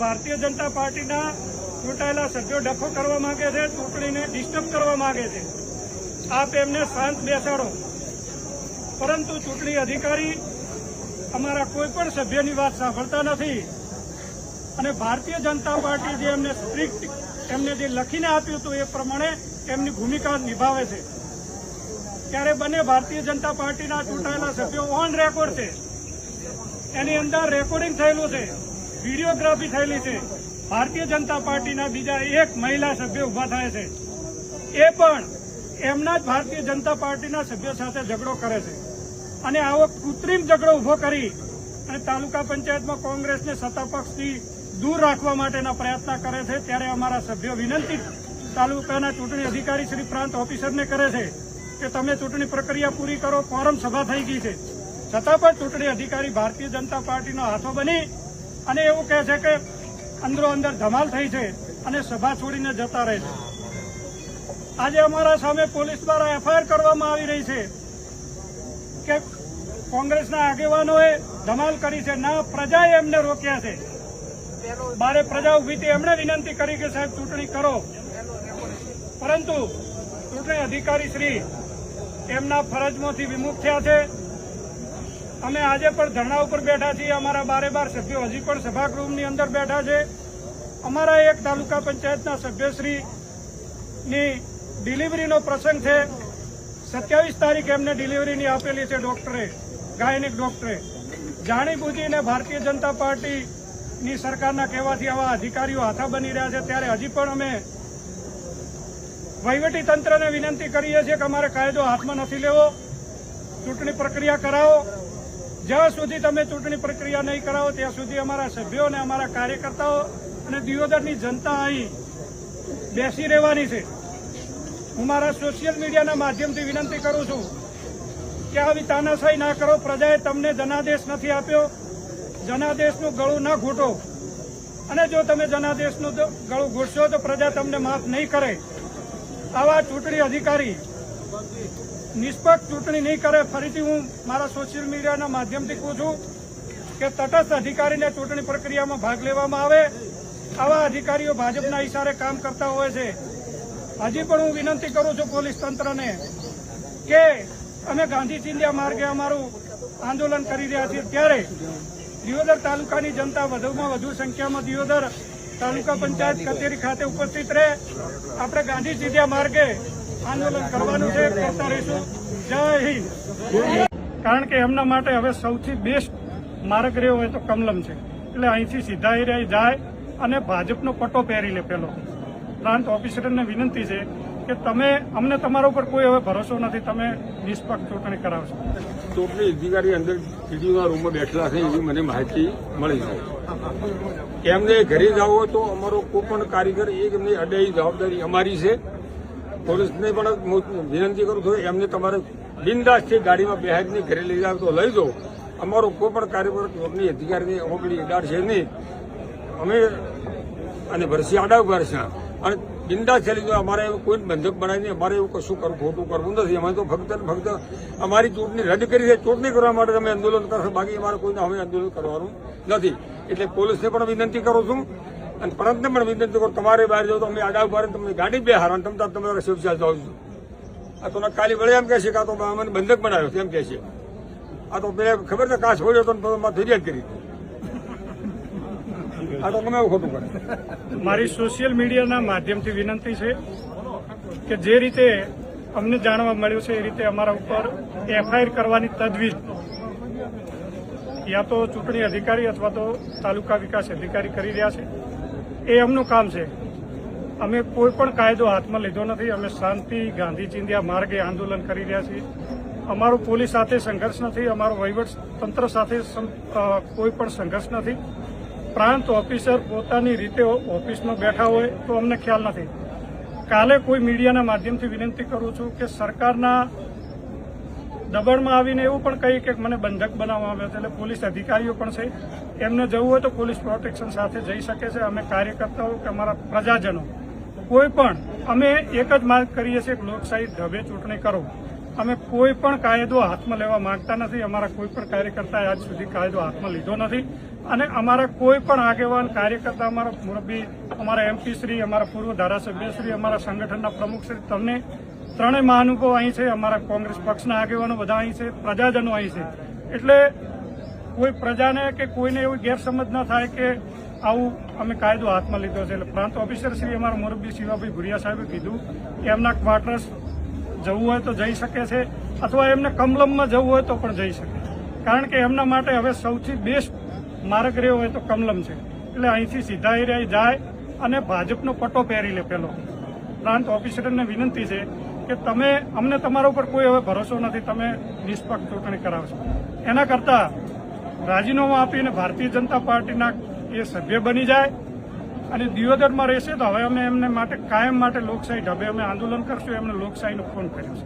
ભારતીય જનતા પાર્ટીના ચૂંટાયેલા સભ્યો ડખો કરવા માંગે છે, ચૂંટણીને ડિસ્ટર્બ કરવા માંગે છે. આપ એમને શાંત બેસાડો. પરંતુ ચૂંટણી અધિકારી અમારા કોઈ પણ સભ્યની વાત સાંભળતા નથી અને ભારતીય જનતા પાર્ટી જે એમને સ્ટ્રિક્ટ એમને જે લખીને આપ્યું હતું એ પ્રમાણે એમની ભૂમિકા નિભાવે છે. ત્યારે બંને ભારતીય જનતા પાર્ટીના ચૂંટાયેલા સભ્યો ઓન રેકોર્ડ છે. એની અંદર રેકોર્ડિંગ થયેલું છે, વિડીયોગ્રાફી થયેલી છે. ભારતીય જનતા પાર્ટીના બીજા એક મહિલા સભ્ય ઉભા થાય છે, એ પણ એમના જ ભારતીય જનતા પાર્ટીના સભ્યો સાથે ઝઘડો કરે છે અને આવો કૃત્રિમ ઝઘડો ઉભો કરી અને તાલુકા પંચાયતમાં કોંગ્રેસને સત્તા પક્ષથી દૂર રાખવા માટેના પ્રયત્ન કરે છે. ત્યારે અમારા સભ્યો વિનંતી તાલુકાના ચૂંટણી અધિકારી શ્રી પ્રાંત ઓફિસરને કરે છે કે તમે ચૂંટણી પ્રક્રિયા પૂરી કરો. ફોરમ સભા થઈ ગઈ છે, છતાં પણ ચૂંટણી અધિકારી ભારતીય જનતા પાર્ટીનો હાથો બની અને એવું કહે છે કે અંદરો અંદર ધમાલ થઈ છે અને સભા છોડીને જતા રહે છે. આજે અમારા સામે પોલીસ દ્વારા એફઆઈઆર કરવામાં આવી રહી છે કે કોંગ્રેસના આગેવાનોએ ધમાલ કરી છે. ના, પ્રજાએ એમને રોક્યા છે. બારે પ્રજા ઉભી હતી, એમણે વિનંતી કરી કે સાહેબ ચૂંટણી કરો, પરંતુ ચૂંટણી અધિકારી શ્રી એમના ફરજમાંથી વિમુખ થયા છે. અમે આજે પણ ધરણા ઉપર બેઠા છીએ. અમારા બારે સભ્યો હજી પણ સભાગૃહની અંદર બેઠા છે. અમારા એક તાલુકા પંચાયતના સભ્યશ્રીની ડિલિવરીનો પ્રસંગ છે. 27 તારીખ એમને ડિલિવરીની આપેલી છે ડોક્ટરે, ગાયનિક ડોક્ટરે. જાણીબૂજીને ભારતીય જનતા પાર્ટીની સરકારના કહેવાથી આવા અધિકારીઓ હાથા બની રહ્યા છે. ત્યારે હજી પણ અમે વહીવટી તંત્રને વિનંતી કરીએ છીએ કે અમારે કાયદો હાથમાં નથી લેવો, ચૂંટણી પ્રક્રિયા કરાવો. જ્યાં સુધી તમે ચૂંટણી પ્રક્રિયા નહીં કરાવો ત્યાં સુધી અમારા સભ્યો અને અમારા કાર્યકર્તાઓ અને દિયોદરની જનતા અહીં બેસી રહેવાની છે. હું મારા સોશિયલ મીડિયાના માધ્યમથી વિનંતી કરું છું કે આવી તાનાશાહી ના કરો. પ્રજાએ તમને જનાદેશ નથી આપ્યો, જનાદેશનું ગળું ના ઘૂંટો. અને જો તમે જનાદેશનું ગળું ઘૂંટશો તો પ્રજા તમને માફ નહીં કરે. આવા ચૂંટણી અધિકારી નિષ્પક્ષ ચૂંટણી નહીં કરે. ફરીથી હું મારા સોશિયલ મીડિયાના માધ્યમથી કહું છું કે તટસ્થ અધિકારીને ચૂંટણી પ્રક્રિયામાં ભાગ લેવામાં આવે. આવા અધિકારીઓ ભાજપના ઇશારે કામ કરતા હોય છે. હજી પણ હું વિનંતી કરું છું પોલીસ તંત્રને કે અમે ગાંધી ચિંધ્યા માર્ગે અમારું આંદોલન કરી રહ્યા છીએ. ત્યારે દિયોદર તાલુકાની જનતા વધુમાં વધુ સંખ્યામાં દિયોદર તાલુકા પંચાયત કચેરી ખાતે ઉપસ્થિત રહે. આપણે ગાંધી ચિંધ્યા માર્ગે આંદોલન કરવાનું છે, કરતા રહીશું. જય હિન્દ. કારણ કે એમના માટે હવે સૌથી બેસ્ટ માર્ગ રહ્યો હોય તો કમલમ છે. એટલે અહીંથી સીધા એ જાય અને ભાજપનો પટ્ટો પહેરી લે. પેલો પ્રાંત ઓફિસરને વિનંતી છે કે તમે અમને તમારા ઉપર કોઈ હવે ભરોસો નથી, તમે નિષ્પક્ષ ચૂંટણી કરાવશો. ચૂંટણી અધિકારી અંદર સીડીઓના રૂમમાં બેઠેલા છે એવી મને માહિતી મળી છે. એમને ઘરે જવું હોય તો અમારો કોઈ પણ કારીગર એમની અડાઈ જવાબદારી અમારી છે. પોલીસને પણ વિનંતી કરું છું એમને તમારે બિંદાસથી ગાડીમાં બેહાડીને ઘરે લઈ જાવ તો લઈ જાઓ. અમારો કોઈ પણ કારીગર ચૂંટણી અધિકારીની ઓગળી અડાડ છે નહીં. અમે અને ભરસી આડા ભરસા અને બિંદાસ ચાલી જાય. અમારે કોઈ બંધક બનાવીને અમારે એવું કશું ખોટું કરવું નથી. અમે તો ફક્ત અમારી ચૂંટણી રદ કરી છે. ચૂંટણી કરવા માટે અમે આંદોલન કરશો, બાકી અમારે કોઈને અમે આંદોલન કરવાનું નથી. એટલે પોલીસને પણ વિનંતી કરું છું અને પ્રાંતને પણ વિનંતી કરું તમારે બહાર જાઓ તો અમે આડા ઉભા તમને ગાડી બે હારણ તમે તમારા શિવચાલ જાઓ છો. આ તો કાલી વળે એમ કહે છે કે આ તો અમને બંધક બનાવ્યો એમ કહે છે. આ તો પેલા ખબર છે કાચ છોડ્યો તો ફરિયાદ કરી. આ તો તમે ખોટું કરે. મારી સોશિયલ મીડિયાના માધ્યમથી વિનંતી છે કે જે રીતે અમને જાણવા મળ્યું છે એ રીતે અમારા ઉપર એફઆઈઆર કરવાની તજવીજ યા તો ચૂંટણી અધિકારી અથવા તો તાલુકા વિકાસ અધિકારી કરી રહ્યા છે. એ એમનું કામ છે. અમે કોઈ પણ કાયદો હાથમાં લીધો નથી. અમે શાંતિ ગાંધી ચિંધ્યા માર્ગે આંદોલન કરી રહ્યા છીએ. અમારો પોલીસ સાથે સંઘર્ષ નથી, અમારો વહીવટ તંત્ર સાથે કોઈ પણ સંઘર્ષ નથી. પ્રાંત ઓફિસર પોતાની રીતે ઓફિસમાં બેઠા હોય તો અમને ખ્યાલ નથી. કાલે કોઈ મીડિયાના માધ્યમથી વિનંતી કરું છું કે સરકારના દબાણમાં આવીને એવું પણ કહી કે મને બંધક બનાવવામાં આવ્યો છે. એટલે પોલીસ અધિકારીઓ પણ છે, એમને જવું હોય તો પોલીસ પ્રોટેક્શન સાથે જઈ શકે છે. અમે કાર્યકર્તાઓ કે અમારા પ્રજાજનો કોઈ પણ અમે એક જ માંગ કરીએ છીએ કે લોકશાહી ઢબે ચૂંટણી કરો. અમે કોઈ પણ કાયદો હાથમાં લેવા માંગતા નથી. અમારા કોઈ પણ કાર્યકર્તાએ આજ સુધી કાયદો હાથમાં લીધો નથી અને અમારા કોઈ પણ આગેવાન કાર્યકર્તા, અમારા મુરબ્બી, અમારા એમપી શ્રી, અમારા પૂર્વ ધારાસભ્ય શ્રી, અમારા સંગઠનના પ્રમુખ શ્રી, તમને ત્રણેય મહાનુભાવો અહીં છે, અમારા કોંગ્રેસ પક્ષના આગેવાનો બધા અહીં છે, પ્રજાજનો અહીં છે. એટલે કોઈ પ્રજાને કે કોઈને એવી ગેરસમજ ન થાય કે આવું અમે કાયદો હાથમાં લીધો છે. એટલે પ્રાંત ઓફિસર શ્રી અમારા મુરબ્બી શિવાભાઈ ભુરિયા સાહેબે કીધું કે એમના ક્વાર્ટર્સ જવું હોય તો જઈ શકે છે અથવા એમને કમલમમાં જવું હોય તો પણ જઈ શકે, કારણ કે એમના માટે હવે સૌથી બેસ્ટ માર્ગ રહ્યો હોય તો કમલમ છે. એટલે અહીંથી સીધા એરિયા જાય અને ભાજપનો પટ્ટો પહેરી લે. પેલો પ્રાંત ઓફિસરને વિનંતી છે કે તમે અમને તમારા ઉપર કોઈ હવે ભરોસો નથી, તમે નિષ્પક્ષ ચૂંટણી કરાવશો. એના કરતાં રાજીનામું આપીને ભારતીય જનતા પાર્ટીના એ સભ્ય બની જાય અને દિયોદરમાં રહેશે તો હવે અમે એમને માટે કાયમ માટે લોકશાહી ઢબે અમે આંદોલન કરશું. એમને લોકશાહીનો ફોન કર્યો છે.